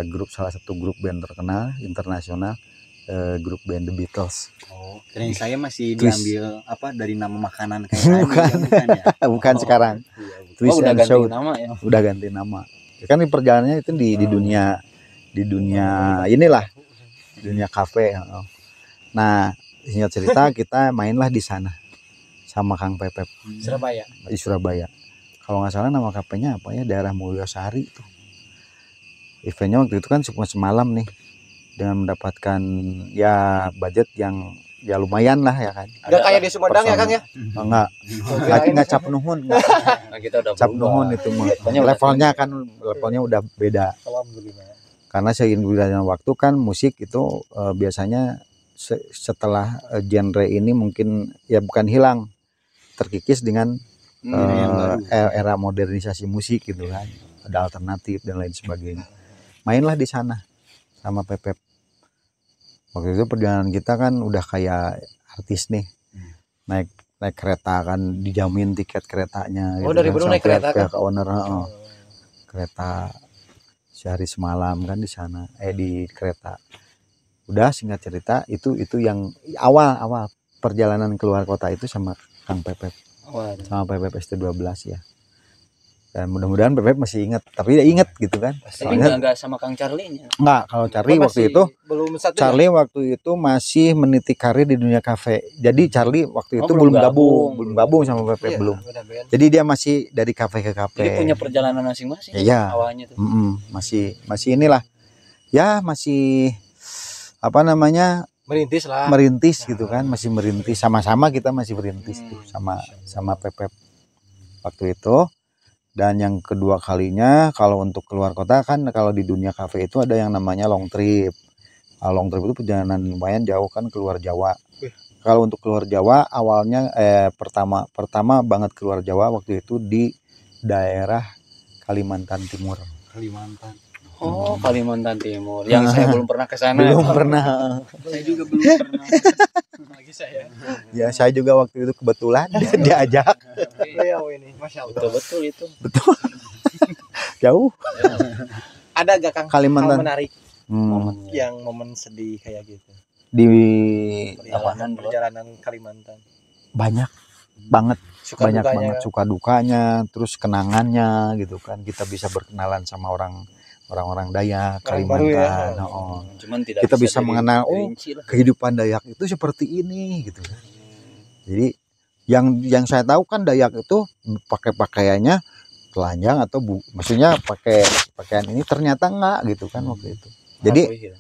grup, salah satu grup band terkenal internasional, grup band The Beatles. Keren, saya masih Twist. diambil dari nama makanan kayak Bukan. bukan ya? Bukan sekarang. Twist udah and ganti Shout. nama ya. Udah ganti nama. Ya kan perjalanannya itu di dunia inilah, dunia kafe. Nah, singkat cerita kita mainlah di sana sama Kang Pepep Surabaya. di Surabaya. Kalau nggak salah nama kafenya apa ya, daerah Mulyosari itu. Eventnya waktu itu kan cuma semalam nih, dengan mendapatkan ya budget yang ya lumayan lah ya kan. Enggak kayak di Sumedang ya Kang ya? Enggak cap nuhun. Nah, kita udah Cap nuhun itu mah. Levelnya udah beda. Alhamdulillah. Karena seiring berjalannya waktu kan musik itu biasanya setelah genre ini mungkin ya bukan hilang, terkikis dengan era modernisasi musik gitu kan, ada alternatif dan lain sebagainya. Mainlah di sana sama Pepep. Waktu itu perjalanan kita kan udah kayak artis nih, naik kereta kan, dijamin tiket keretanya. Oh, dari Bandung naik kereta kan? Ke owner, kereta sehari semalam kan di sana, di kereta. Udah, singkat cerita itu yang awal perjalanan keluar kota itu sama Kang Pepep. Sama Pepep ST12 ya. Dan mudah-mudahan Pepep masih ingat, tapi dia ingat gitu kan. Tapi enggak sama Kang Charlie-nya. Enggak, kalau Charlie waktu itu belum satu. Charlie waktu itu masih meniti karir di dunia kafe. Jadi Charlie waktu itu belum gabung sama Pepep, belum. Jadi dia masih dari kafe ke kafe. Jadi punya perjalanan masing-masing. Iya. Awalnya tuh. Masih inilah. Ya, masih apa namanya? Merintis gitu kan, masih merintis, sama-sama kita masih merintis tuh sama Pepep waktu itu. Dan yang kedua kalinya kalau untuk keluar kota kan, kalau di dunia kafe itu ada yang namanya long trip. Long trip itu perjalanan lumayan jauh kan, keluar Jawa. Kalau untuk keluar Jawa awalnya pertama banget keluar Jawa waktu itu di daerah Kalimantan Timur. Kalimantan Timur. Yang saya belum pernah ke sana. Belum pernah. Saya juga belum pernah. Lagi saya. Ya, saya juga waktu itu kebetulan diajak. Beliau ini, Masya Allah. Betul itu. Betul. Jauh. Ada gak Kang Kalimantan. hal menarik Momennya. yang momen sedih kayak gitu? Di Perjalanan Kalimantan. banyak banget. Banyak Dukanya, banget kan? suka dukanya, terus kenangannya gitu kan. Kita bisa berkenalan sama orang-orang Dayak Kalimantan. Ya. Cuman tidak Kita bisa mengenal kehidupan Dayak itu seperti ini gitu kan. Jadi yang saya tahu kan Dayak itu pakai pakaiannya telanjang atau maksudnya pakai pakaian ini, ternyata enggak gitu kan waktu itu. Jadi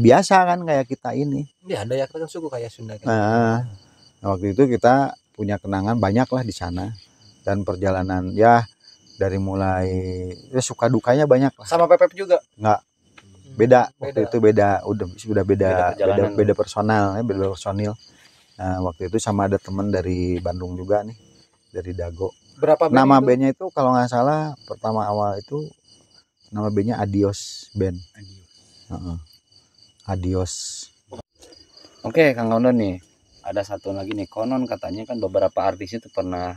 biasa kan kayak kita ini. Ya, Dayak kan suku kayak Sunda kan. Nah, waktu itu kita punya kenangan banyak lah di sana, dan perjalanan ya dari mulai suka dukanya banyak lah. Sama Pepep juga? Enggak, beda. Waktu itu beda, sudah beda personal ya, beda personil. Nah, waktu itu sama ada teman dari Bandung juga nih, dari Dago. Berapa band Nama itu? bandnya itu kalau nggak salah pertama awal itu nama bandnya Adios Band. Adios. Oke, Kang Konon nih. Ada satu lagi nih, konon katanya kan beberapa artis itu pernah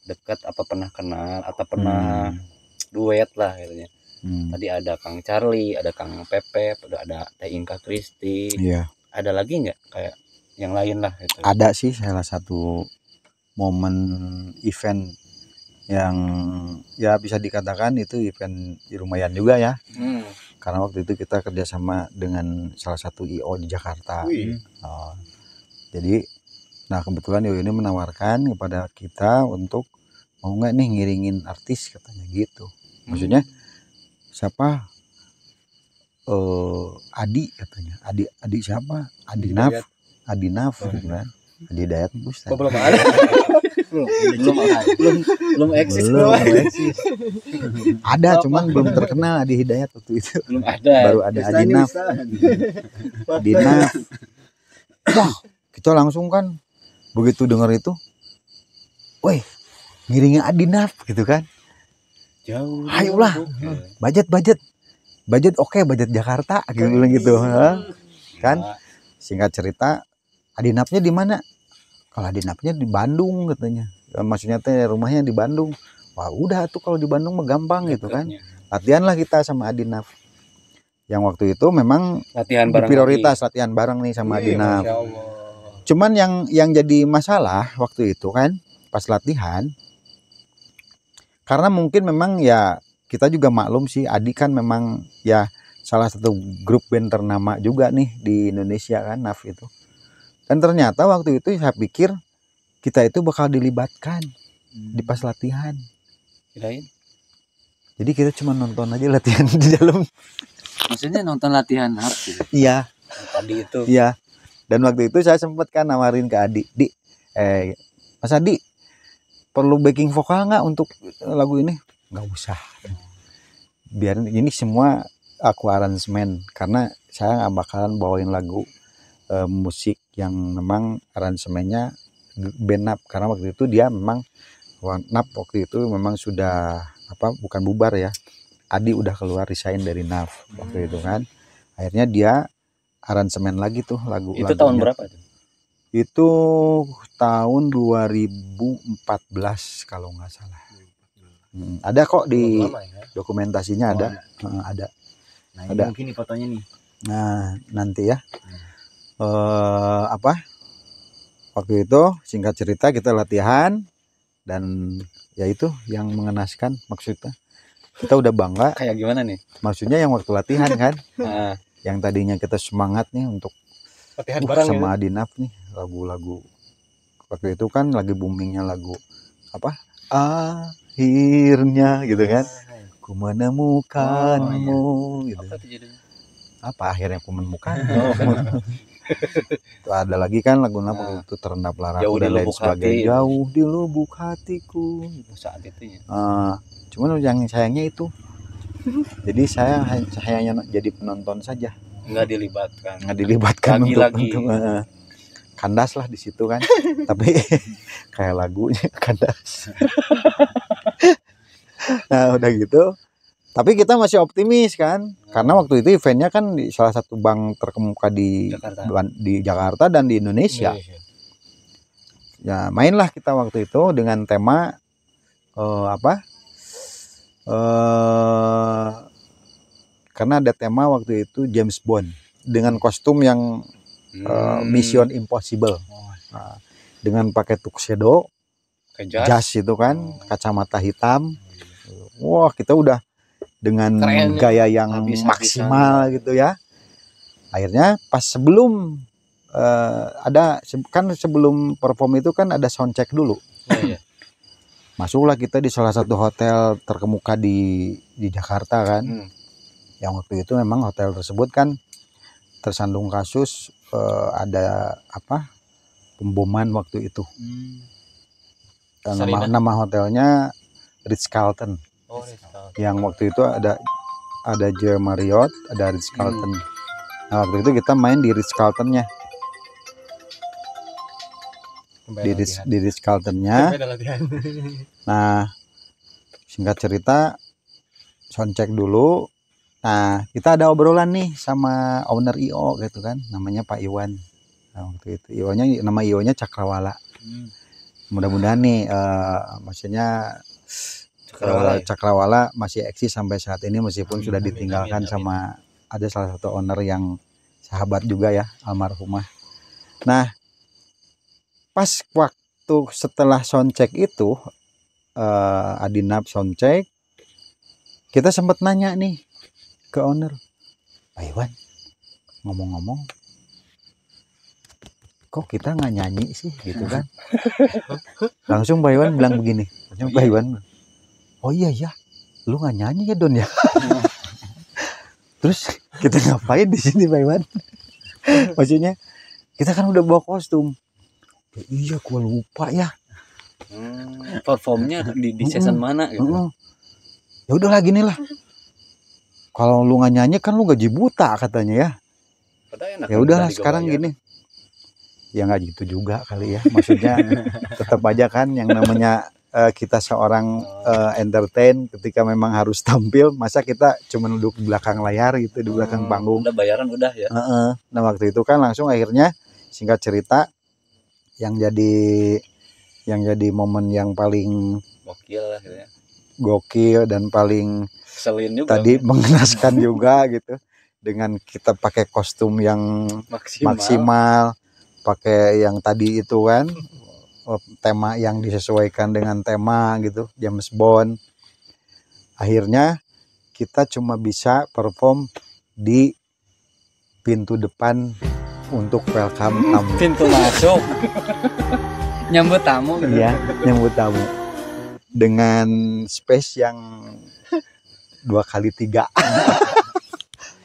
dekat, pernah kenal atau pernah duet lah katanya. Tadi ada Kang Charlie, ada Kang Pepep, ada Teh Inka Kristi. Iya. Ada lagi nggak kayak yang lain lah gitu? Ada sih salah satu momen event yang ya bisa dikatakan itu event lumayan juga ya. Karena waktu itu kita kerjasama dengan salah satu IO di Jakarta. Jadi, nah kebetulan IO ini menawarkan kepada kita untuk mau nggak nih ngiringin artis katanya gitu. Maksudnya siapa? Adi katanya. Adi siapa? Adinaf gitu kan. Adi Dayat Bus. Belum ada. belum eksis. Ada cuman belum terkenal Adi Hidayat waktu itu. Belum ada. Baru ada Adinaf. Adinaf. Wah, kita langsung kan begitu dengar itu, woi, ngiringin Adinaf gitu kan. Jauh. Ayolah, budget oke, budget Jakarta gitu bilang gitu, kan. Singkat cerita, Adinafnya di mana? Kalau Adinafnya di Bandung katanya. Maksudnya teh rumahnya di Bandung. Wah udah tuh kalau di Bandung mah gampang gitu kan. Latihan lah kita sama Adinaf. Yang waktu itu memang latihan bareng prioritas latihan bareng nih sama Adinaf. Cuman yang jadi masalah waktu itu kan pas latihan, karena mungkin memang ya kita juga maklum sih, Adi kan memang ya salah satu grup band ternama juga nih di Indonesia kan, NAF itu. Dan ternyata waktu itu saya pikir kita itu bakal dilibatkan di pas latihan. Kirain. Jadi kita cuma nonton aja latihan di dalam. Maksudnya nonton latihan NAF gitu. Iya. Tadi itu. Iya. Dan waktu itu saya sempat kan nawarin ke Adi, Mas Adi, perlu backing vokal nggak untuk lagu ini? Nggak usah. Biarin ini semua aku aransemen, karena saya nggak bakalan bawain lagu musik yang memang aransemennya band NAF, karena waktu itu dia memang NAF waktu itu memang sudah bukan bubar ya. Adi udah keluar resign dari NAF waktu itu kan. Akhirnya dia aransemen lagi tuh lagu. Itu lagunya. Tahun berapa tuh? Itu tahun 2014 kalau nggak salah. Ada kok di dokumentasinya ada. Ada. Nah, ini ada. Mungkin nih fotonya nih. Nah, nanti ya. Waktu itu singkat cerita kita latihan dan ya itu yang mengenaskan, maksudnya kita udah bangga. Kayak gimana nih? Maksudnya yang waktu latihan kan. Yang tadinya kita semangat nih untuk latihan bareng sama ya? Adinaf nih lagu-lagu waktu itu kan lagi boomingnya lagu akhirnya gitu kan, ku menemukanmu gitu. Apa itu judulnya? Apa akhirnya aku menemukanmu. Itu ada lagi kan lagu apa itu terendap laraku dan lain sebagainya, jauh di lubuk hatiku saat itu ya. Cuman yang sayangnya itu jadi saya hanya jadi penonton saja, nggak dilibatkan lagi untuk kandas lah di situ kan. Tapi kayak lagunya kandas. Nah udah gitu, tapi kita masih optimis kan, karena waktu itu eventnya kan di salah satu bank terkemuka di Jakarta dan di Indonesia. Ya mainlah kita waktu itu dengan tema karena ada tema waktu itu James Bond dengan kostum yang Mission Impossible, dengan pakai tuxedo, jas itu kan, kacamata hitam. Wah kita udah dengan keren, gaya yang maksimal gitu ya. Akhirnya pas sebelum sebelum perform itu kan ada soundcheck dulu. Masuklah kita di salah satu hotel terkemuka di Jakarta kan. Yang waktu itu memang hotel tersebut kan tersandung kasus ada pemboman waktu itu. Nama hotelnya Ritz Carlton. Yang waktu itu ada J Marriott, ada Ritz Carlton. Nah waktu itu kita main di Ritz Carltonnya. Di Ritz Carltonnya. Nah singkat cerita soundcheck dulu. Nah kita ada obrolan nih sama owner IO gitu kan, namanya Pak Iwan. Nah, waktu itu nama IO-nya Cakrawala. Mudah-mudahan nih maksudnya Cakrawala masih eksis sampai saat ini meskipun sudah ditinggalkan sama ada salah satu owner yang sahabat juga ya, almarhumah. Nah pas waktu setelah soundcheck itu Adinaf soundcheck, kita sempat nanya nih ke owner, Pak Iwan, ngomong-ngomong kok kita nggak nyanyi sih gitu kan. Langsung Pak Iwan bilang begini, Pak Iwan, oh iya ya, lu nggak nyanyi ya Don ya. Terus kita ngapain di sini Pak Iwan? Maksudnya kita kan udah bawa kostum. Ya, iya gua lupa ya. Performnya di season mana gitu. Ya udahlah gini lah. Kalau lu nggak nyanyi kan lu gaji buta katanya ya. Ya udahlah sekarang gini. Ya nggak gitu juga kali ya. Maksudnya tetap aja kan yang namanya kita seorang entertain ketika memang harus tampil, masa kita cuma duduk di belakang layar gitu, di belakang panggung. Udah bayaran udah ya. Nah waktu itu kan langsung akhirnya singkat cerita yang jadi momen yang paling gokil lah gitu ya. Gokil dan paling Selin juga tadi mengenaskan juga gitu, dengan kita pakai kostum yang maksimal, pakai yang tadi itu kan tema yang disesuaikan dengan tema gitu, James Bond. Akhirnya kita cuma bisa perform di pintu depan untuk welcome tamu. Pintu masuk. Nyambut tamu gitu. Iya, nyambut tamu. Dengan space yang 2x3.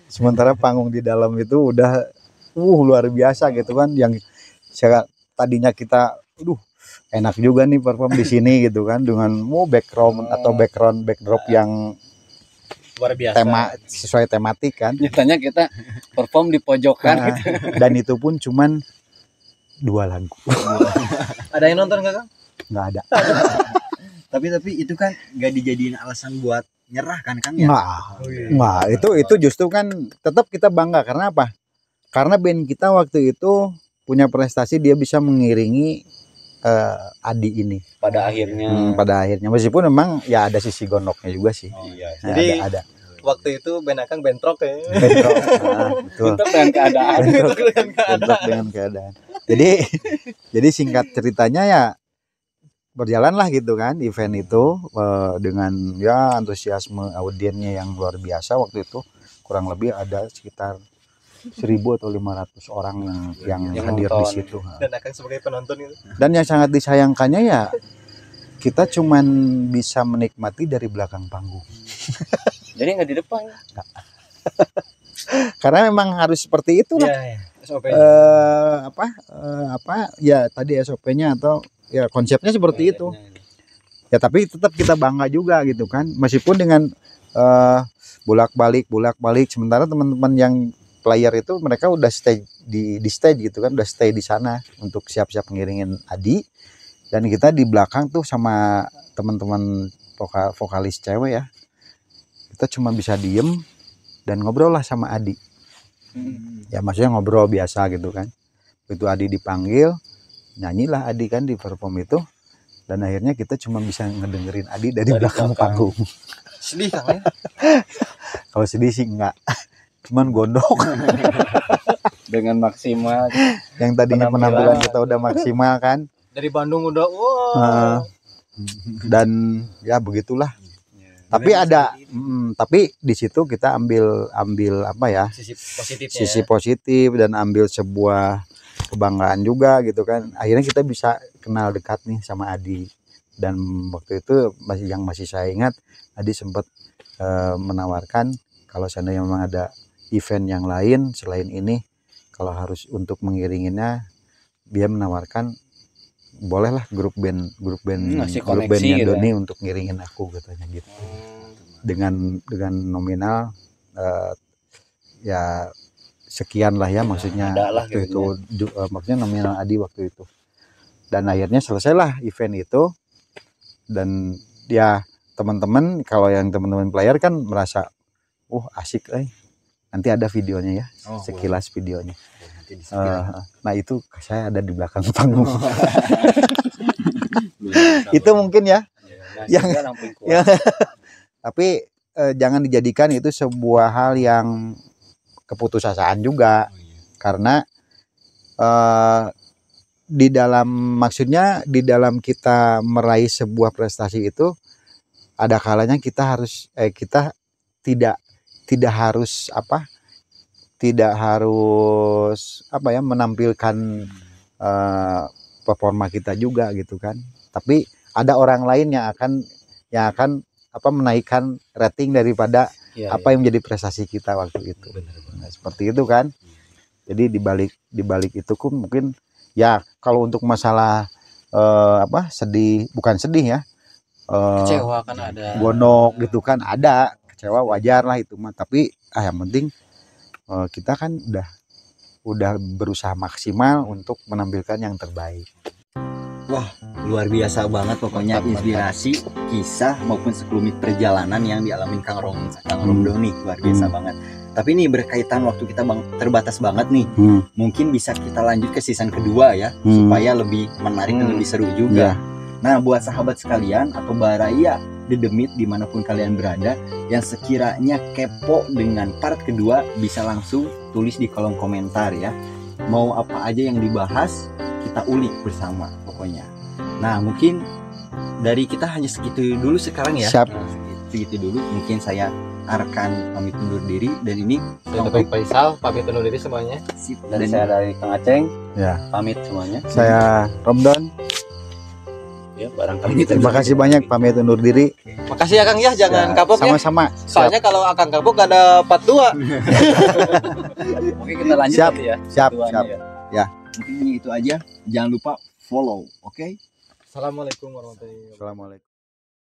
Sementara panggung di dalam itu udah luar biasa gitu kan, yang tadinya kita enak juga nih perform di sini gitu kan, dengan background atau backdrop yang luar biasa, sesuai tematik kan. Nyatanya kita perform di pojokan gitu. Dan itu pun cuman 2 lagu. Ada yang nonton nggak, Kang? Nggak ada. Tapi itu kan gak dijadiin alasan buat nyerah kan Kang ya? Nggak, itu justru kan tetap kita bangga. Karena apa? Karena band kita waktu itu punya prestasi, dia bisa mengiringi Adi ini pada akhirnya. Meskipun memang ya ada sisi gondoknya juga sih. Iya. Jadi ada. Waktu itu band Akang bentrok ya. Bentrok. Bentrok dengan keadaan. Bentrok dengan keadaan. Jadi singkat ceritanya ya berjalanlah gitu kan event itu dengan ya antusiasme audiennya yang luar biasa. Waktu itu kurang lebih ada sekitar 1.000 atau 500 orang yang hadir di situ. Dan Akang sebagai penonton itu. Dan yang sangat disayangkannya ya kita cuman bisa menikmati dari belakang panggung. Jadi nggak di depan. Karena memang harus seperti itu lah. Ya. SOP. Ya tadi SOP-nya atau ya konsepnya seperti itu. Ya tapi tetap kita bangga juga gitu kan. Meskipun dengan bolak-balik sementara teman-teman yang player itu mereka udah stay di stage gitu kan, udah stay di sana untuk siap-siap ngiringin Adi, dan kita di belakang tuh sama teman-teman vokalis cewek ya, kita cuma bisa diem dan ngobrol lah sama Adi. Ya maksudnya ngobrol biasa gitu kan. Begitu Adi dipanggil, nyanyilah Adi kan di perform itu, dan akhirnya kita cuma bisa ngedengerin Adi dari belakang panggung. Sedih Kang ya? Kalau sedih sih enggak, cuman gondok. Dengan maksimal. Yang tadinya penampilan kita udah maksimal kan. Dari Bandung udah Dan ya begitulah. Tapi ada tapi di situ kita ambil apa ya? Sisi positif dan ambil sebuah kebanggaan juga gitu kan. Akhirnya kita bisa kenal dekat nih sama Adi. Dan waktu itu masih saya ingat, Adi sempat menawarkan kalau seandainya memang ada event yang lain selain ini, kalau harus untuk mengiringinya, dia menawarkan bolehlah grup bandnya gitu Doni ya? Untuk ngiringin aku katanya gitu. Dengan nominal ya sekian lah ya, maksudnya waktu itu maksudnya nominal Adi waktu itu. Dan akhirnya selesailah event itu, dan ya teman-teman, kalau yang teman-teman player kan merasa asik nanti ada videonya ya, sekilas videonya. Nah itu saya ada di belakang panggung. Itu mungkin ya yang tapi jangan dijadikan itu sebuah hal yang keputusasaan juga, karena di dalam kita meraih sebuah prestasi itu ada kalanya kita harus tidak harus menampilkan performa kita juga gitu kan, tapi ada orang lain yang akan menaikkan rating daripada apa yang menjadi prestasi kita waktu itu. Nah, seperti itu kan. Jadi di balik itu mungkin ya kalau untuk masalah sedih, bukan sedih ya, Kecewa kan ada. gonok gitu kan, ada kecewa, wajar lah itu mah. Tapi yang penting kita kan udah berusaha maksimal untuk menampilkan yang terbaik. Wah, luar biasa banget pokoknya, inspirasi, kisah maupun sekelumit perjalanan yang dialami Kang Romdo nih, luar biasa banget. Tapi ini berkaitan waktu kita terbatas banget nih. Mungkin bisa kita lanjut ke season kedua ya, supaya lebih menarik dan lebih seru juga. Nah, buat sahabat sekalian atau baraya dedemit dimanapun kalian berada, yang sekiranya kepo dengan part kedua bisa langsung tulis di kolom komentar ya. Mau apa aja yang dibahas, kita ulik bersama pokoknya. Nah, mungkin dari kita hanya segitu dulu sekarang ya. Siap. Nah, segitu dulu. Mungkin saya Arkan pamit undur diri, dan ini Saya Faisal pamit undur diri semuanya. Sip. Dan saya dari Kang Aceng Ya. pamit semuanya. Saya Romdon. Ya, barangkali Terima kasih banyak, pamit undur diri. Makasih ya Kang ya, jangan kapok ya. Sama-sama. Soalnya kalau Akang kapok ada part 2. Oke, kita lanjut Siap. nanti ya. Siap, Keduanya siap. ya. Mungkin itu aja. Jangan lupa follow, oke? Assalamualaikum warahmatullahi wabarakatuh. Assalamualaikum.